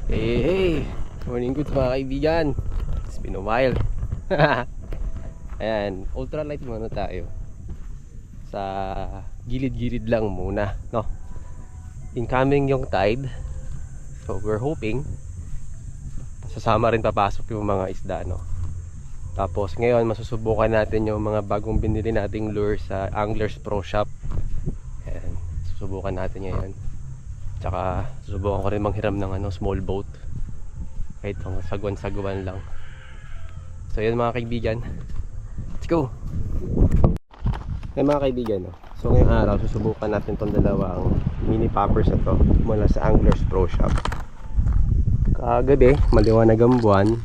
Hey, morning good mga kaibigan. It's been a while. Ayan, ultralight muna tayo. Sa gilid-gilid lang muna, no? Incoming yung tide. So we're hoping sasama rin papasok yung mga isda, no? Tapos ngayon masusubukan natin yung mga bagong binili nating lure sa Anglers Pro Shop. Ayan, susubukan natin ngayon. Tsaka susubukan ko rin manghiram ng small boat. Kahit sagwan-sagwan lang. So yun mga kaibigan, let's go. Hey mga kaibigan, no? So ngayong araw susubukan natin tong dalawang mini poppers na to mula sa Anglers Pro Shop. Kagabi maliwanag ang buwan,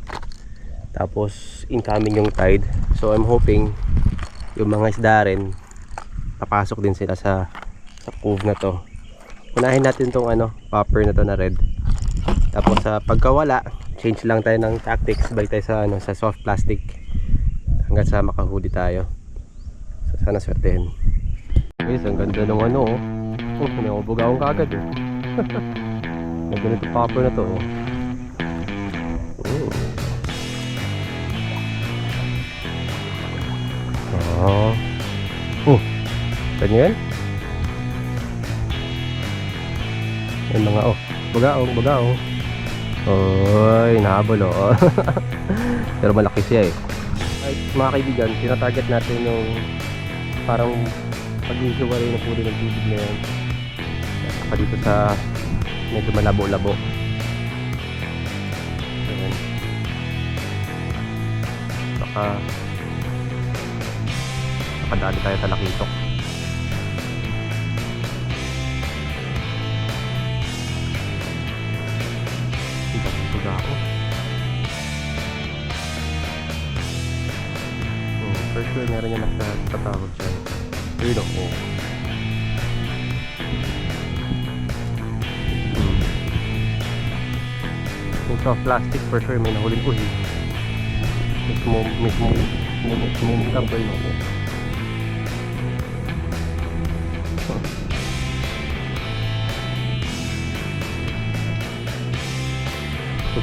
tapos incoming yung tide. So I'm hoping yung mga isda rin papasok din sila sa cove na to. Unahin natin tong popper na to na red. Tapos sa pagkawala, change lang tayo ng tactics, balik tayo sa soft plastic hanggang sa makahuli tayo. So sana swertehin. Guys, ang ganda ng may ubugawang kagad eh. Ang ganda itong popper na to ganyan. May mga bagaong. Oy, nahabol pero malaki siya eh. Ay, mga kaibigan, tinatarget natin yung parang pag-ihiwalay na puli ng tubig na yan. Saka dito sa medyo malabo-labo. Ayan. Saka nakadali tayo sa lakitok. For sure meron niya nagtatawag siya. Pero kung sa plastic for sure may nahuling uhi. Mismo tambay ako.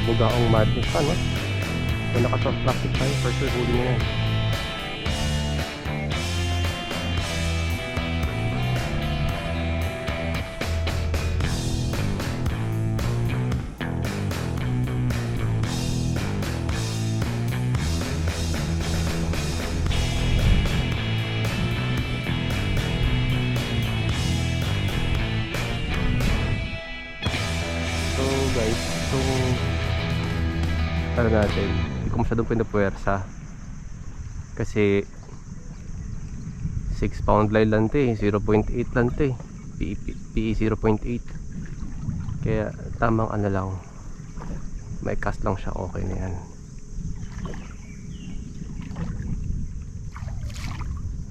Bugaong madness pa, no? Kung naka-soft plastic tayo, for sure huli na yan. So guys, natin, hindi ko masyadong pinapuwersa kasi 6 pound line lang ito 0.8 lang ito PE 0.8, kaya tamang lang, may cast lang siya, okay na yan.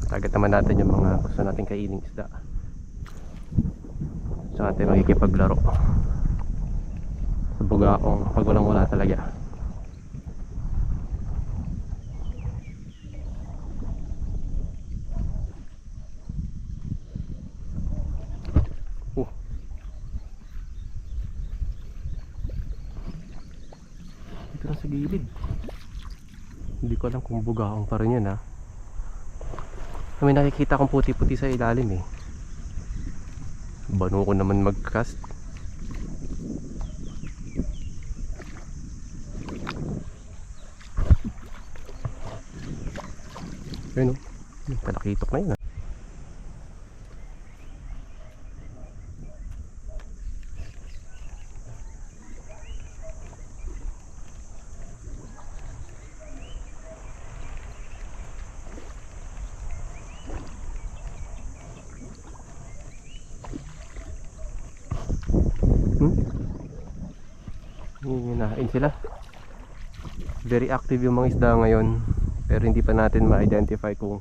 Target naman natin yung mga gusto natin kainin isda, so natin makikipaglaro sa bugaong pag wala talaga. Sa gilid, hindi ko alam kung bugaong pa rin yan may nakikita akong puti-puti sa ilalim eh. Bano ko naman mag-cast. Ayun palakitok na yun Hinahain sila. Very active yung mga isda ngayon, pero hindi pa natin ma-identify kung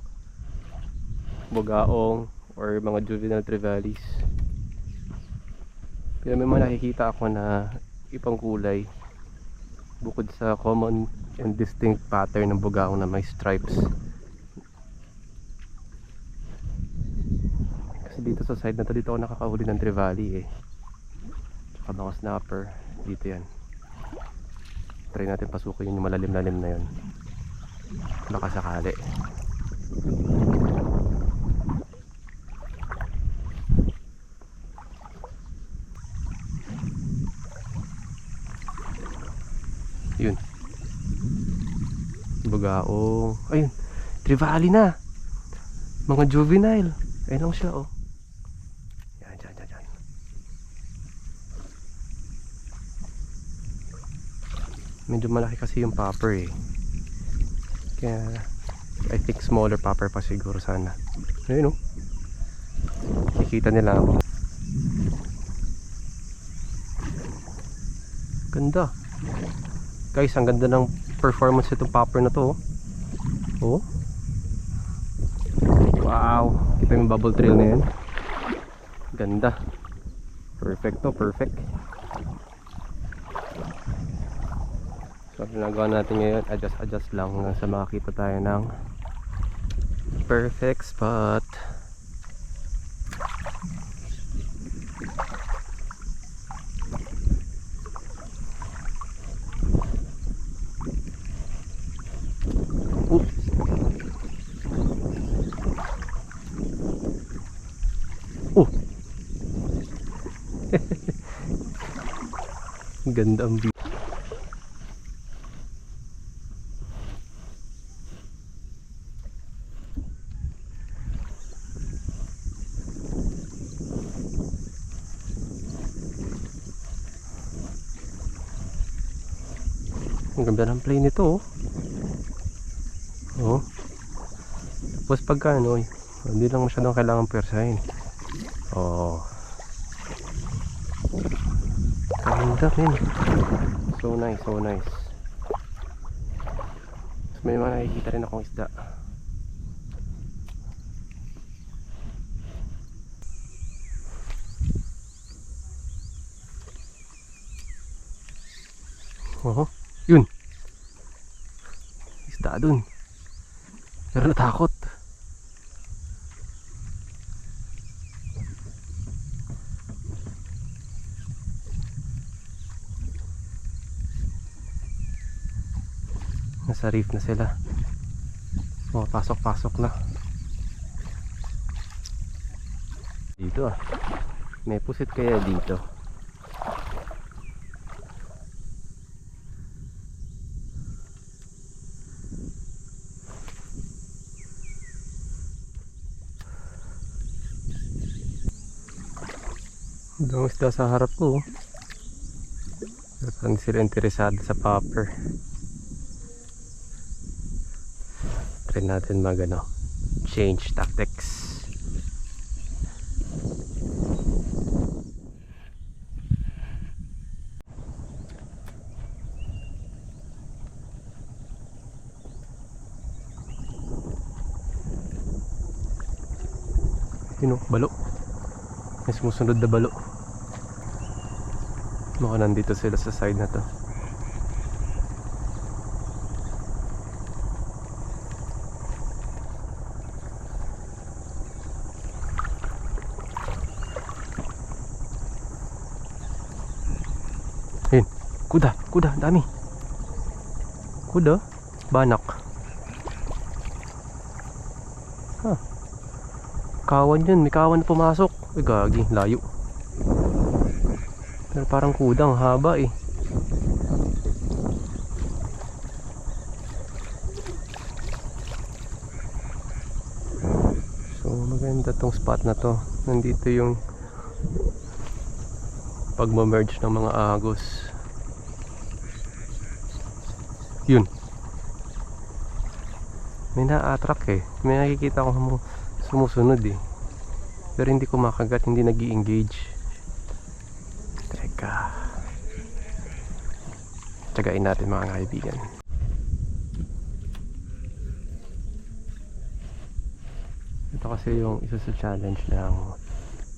bugaong or mga juvenile trevallies. Pero may mga nakikita ako na ibang kulay bukod sa common and distinct pattern ng bugaong na may stripes. Kasi dito sa side na to, dito ako nakakahuli ng trevally tsaka mga snapper dito yan. Try natin pasukin yung malalim-lalim na yun. Baka sakali. Yun. Bugaong. Ayun. Trevally na. Mga juvenile. Ayun lang siya, oh. Yan, yan, yan, yan. Medyo malaki kasi yung popper eh. Kaya I think smaller popper pa siguro sana. Ayun, oh. Kikita nila ako. Ganda. Guys, ang ganda ng performance itong popper na to, oh. Oh. Wow. Kita yung bubble trail na yan. Ganda. Perfect to, perfect. So, ginagawa natin ngayon, adjust lang hanggang sa makakita tayo ng perfect spot. Ganda ang view. Ang ganda ng play nito, oh. Oh. Tapos pagka ano, hindi lang masyadong kailangan pwersahin. Oh. Ganda rin. So nice, so nice. Tapos may mga nakikita rin akong isda. Oh, yun. Isda dun. Pero natakot. Nasa reef na sila. Oh, pasok na. Dito ah. May pusit kaya dito. Doon isda sa harap ko. Pero parang sila interesado sa popper. Try natin change tactics. Yun oh, balo. May sumusunod na balo. Baka nandito sila sa side na to. Ayun, kuda, dami. Kuda, banak. Ha. Kawan yun, may kawan na pumasok. Ay gagi, layo. Pero parang kudang haba eh. So maganda tong spot na to. Nandito yung pagmamerge ng mga agos. Yun. May na-attract eh. May nakikita ko sumusunod eh. Pero hindi ko makagat, hindi nag-i-engage. Teka. Tsagain natin mga kaibigan. Ito kasi yung isa sa challenge ng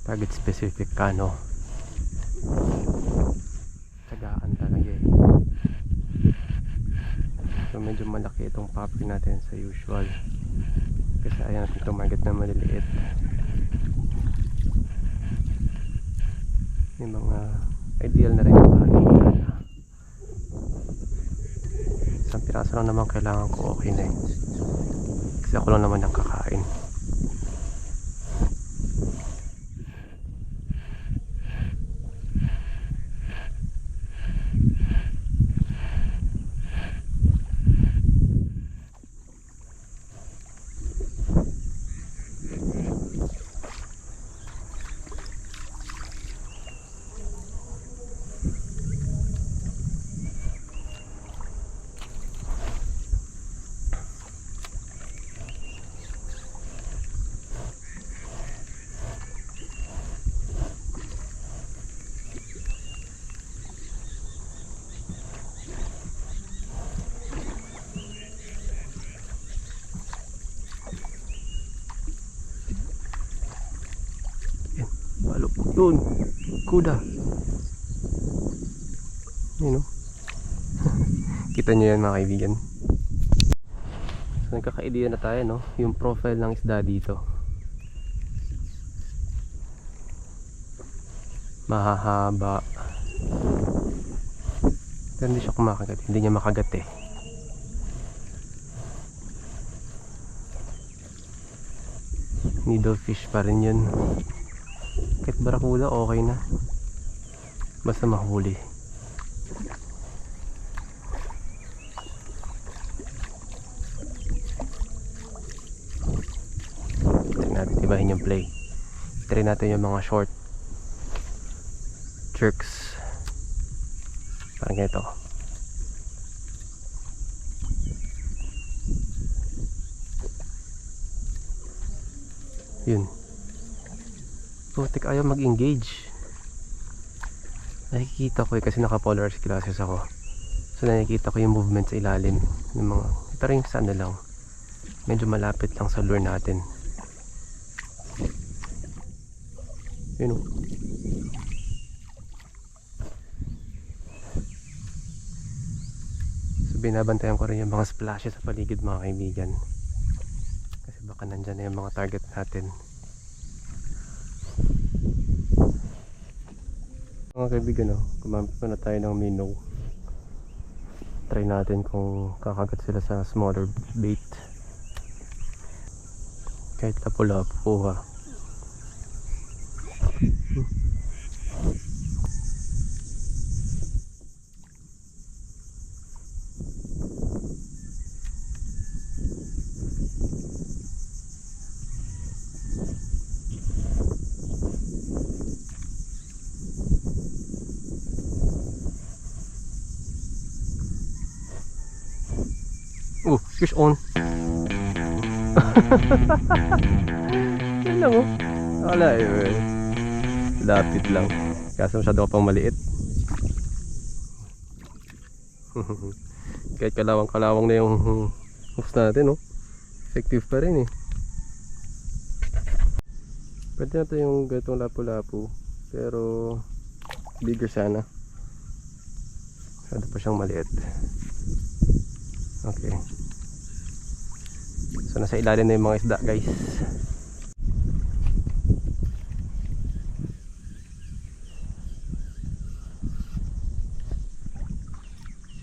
target specific kano. Tsagaan talaga eh. So medyo malaki itong popper natin sa usual. Kasi ayaw natin tumagat na maliliit. May mga ideal na rin yung oras lang naman kailangan ko, okay na eh. Kasi ako lang naman ang kakain. Yun, kuda. Yun o. Kita nyo yan mga kaibigan. So nagkaka-idea na tayo, no? Yung profile ng isda dito. Mahahaba. Pero hindi siya kumakagat. Hindi niya makagat eh. Needlefish pa rin yun. Kahit barakuda okay na, basta mahuli. Try natin ibahin yung play. Try natin yung mga short jerks. Parang ganito. Yun. Putik, ayaw mag-engage. Nakikita ko kasi naka-polarized glasses ako. So nakikita ko yung movement sa ilalim ng mga, ito rin sa ano lang, medyo malapit lang sa lure natin. Yun o. So binabantayan ko rin yung mga splashes sa paligid mga kaibigan. Kasi baka nandyan na yung mga target natin. Mga kaibigan, gumamit na tayo ng minnow. Try natin kung kakagat sila sa smaller bait. Kahit lapu-lapu ha. Oh, fish on. Yan lang oh. Wala eh. Lapit lang. Kaso masyado ka pang maliit. Kahit kalawang-kalawang na yung hooks natin, oh. Effective pa rin eh. Pwede natin yung gatong lapu-lapu. Pero bigger sana. Masyado pa siyang maliit. Okay. So nasa ilalim na yung mga isda, guys.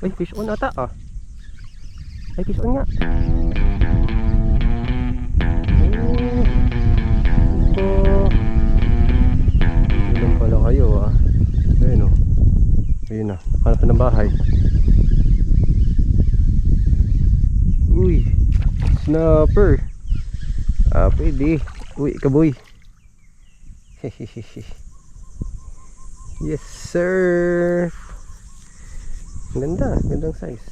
Ay, fish on ata ah. Ay, fish on nga. Oh. Ilan pala kayo ah. Ayun oh. Ayun na, hanap ng bahay. Uy, snapper. Ah, pwede. Uy, kaboy. Yes sir. Ganda, gandang size.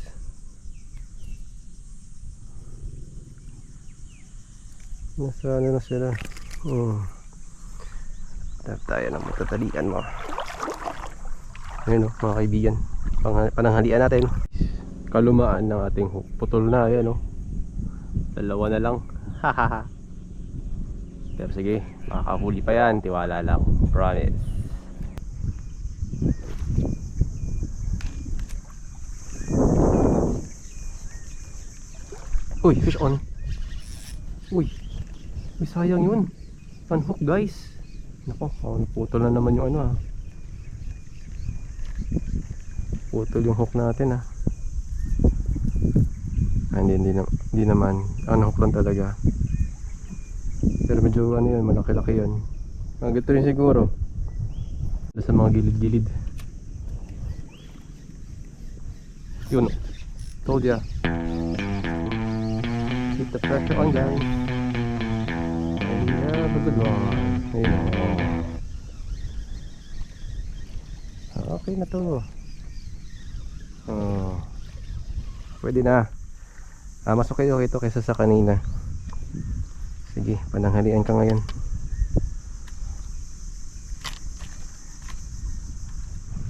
Nasa ano na sila. Tap tayo ng matatalian mo. Ayun o mga kaibigan, pananghalian natin. Kalumaan ng ating hook. Putol na yan o. Dalawa na lang. Hahaha. Pero sige, makakahuli pa yan. Tiwala lang. Promise. Uy, fish on. Uy, sayang yun. Unhook guys. Nako, naputol na naman yung ano ah. Putol yung hook natin ah. Hindi naman. Hook lang talaga. Pero medyo ano yan, malaki-laki yan. Ganito rin siguro. Sa mga gilid-gilid. Yun. Told ya. Keep the pressure on, guys. And yeah, have a good one. Ayun. Okay na to. Pwede na. Mas okay ito kaysa sa kanina. Sige, pananghalian ka ngayon.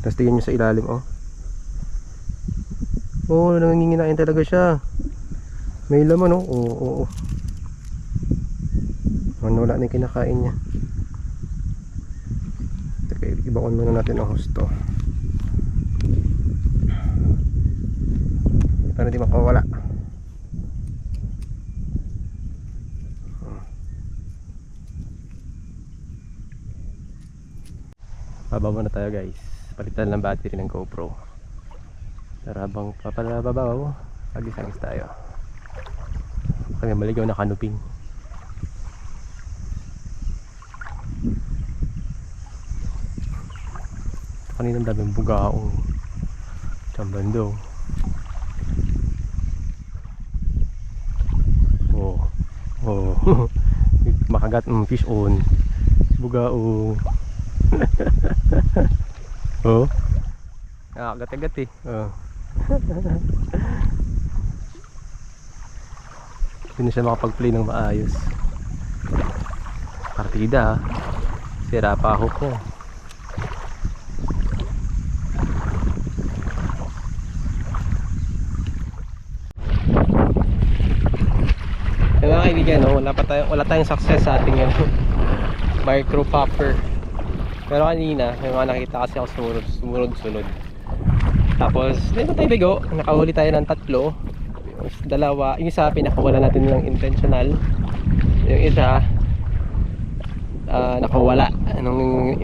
Tapos tingin nyo sa ilalim, oh. Oh, nanginginain talaga siya. May laman, oh. Oo. Wala na yung kinakain niya. Okay, ibaon muna natin ang husto. Para di makawala. Babaw na tayo, guys. Palitan lang battery ng GoPro. Pero habang papalababaw, agis-agis tayo. Kami maligaw na kanuping. Kaninang daming bugaong Chambando. Makagat, fish on. Bugaong. Oh. Nakakagat-agat eh. Oh. Hindi na siya makapag-play ng maayos. Partida, sira pa ako ko. Mga kaibigan, no? Wala tayong success sa ating micro popper. Pero kanina, may mga nakita kasi ako sumunod-sunod. Tapos, dito tayo bigo. Nakahuli tayo ng 3. Dalawa, yung isa pinakawala natin ng intentional. Yung isa nakawala. Nung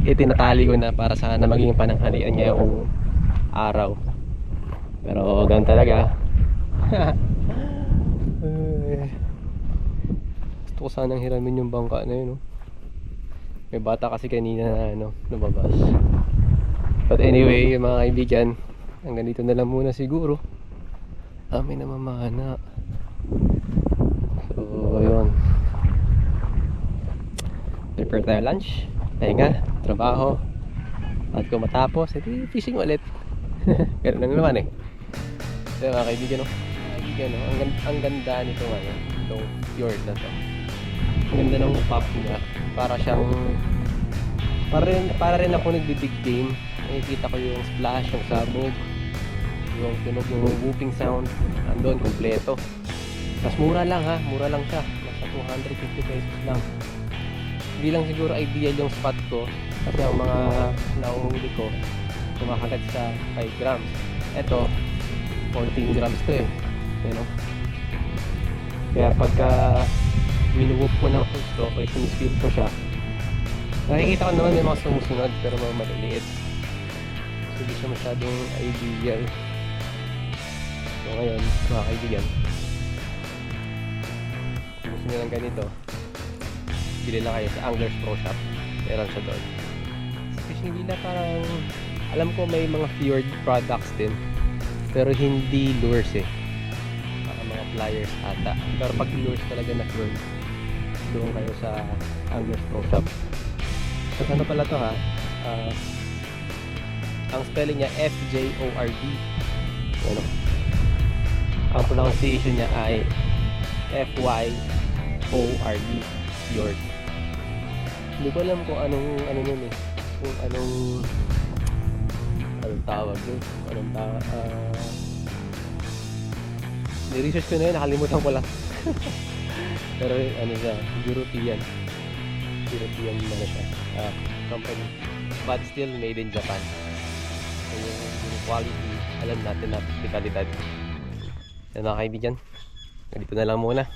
itinatali ko na para sana maging pananghalian niya yung araw. Pero ganun talaga. Gusto ko sanang hiramin yung bangka na yun, no? May bata kasi kanina na lumabas. But anyway, mga kaibigan, hanggang dito na lang muna siguro. May namamana. So, yun. Prepare tayo lunch. Pahinga, trabaho. At kung matapos, edi fishing ulit. Pero lang naman eh. So, mga kaibigan, no? Ang ganda nito ngayon. Itong fjord na to. Ang ganda ng pop niya. Para rin ako nagbibig game. Nakikita ko yung splash, yung sabog, yung tunog, yung whooping sound. Andun, kompleto. Mas mura lang ha, mura lang siya. Nasa 250 pesos lang. Hindi lang siguro ideal yung spot ko. Kasi ang mga nauhuli ko kumakagat sa 5 grams. Ito 14 grams to eh. You know? Kaya pagka minuwop ko ng gusto, kaya sinispil ko siya, nakikita ko naman may mga sumusunod pero mga maliliit. So hindi siya masyadong ideal. So ngayon, mga kaibigan, kung gusto nyo lang ganito, bili lang kayo sa Anglers Pro Shop. Meron siya doon. Fishing Villa parang, alam ko may mga fjord products din, pero hindi lures eh. Mga pliers ata. Pero pag lures talaga na fjord, doon kayo sa Anglers Pro Shop. So ano pala to ha? Ang spelling niya FJORD. Ano? Ang pronunciation niya ay FYORD. Fjord. Hindi ko alam kung anong nun eh. Kung anong tawag yun. Ni-research ko na yun, nakalimutan ko lang. Pero ano siya, European na siya, company, but still made in Japan. So yung quality, alam natin na kalidad. Yan mga kaibigan, dito na lang muna.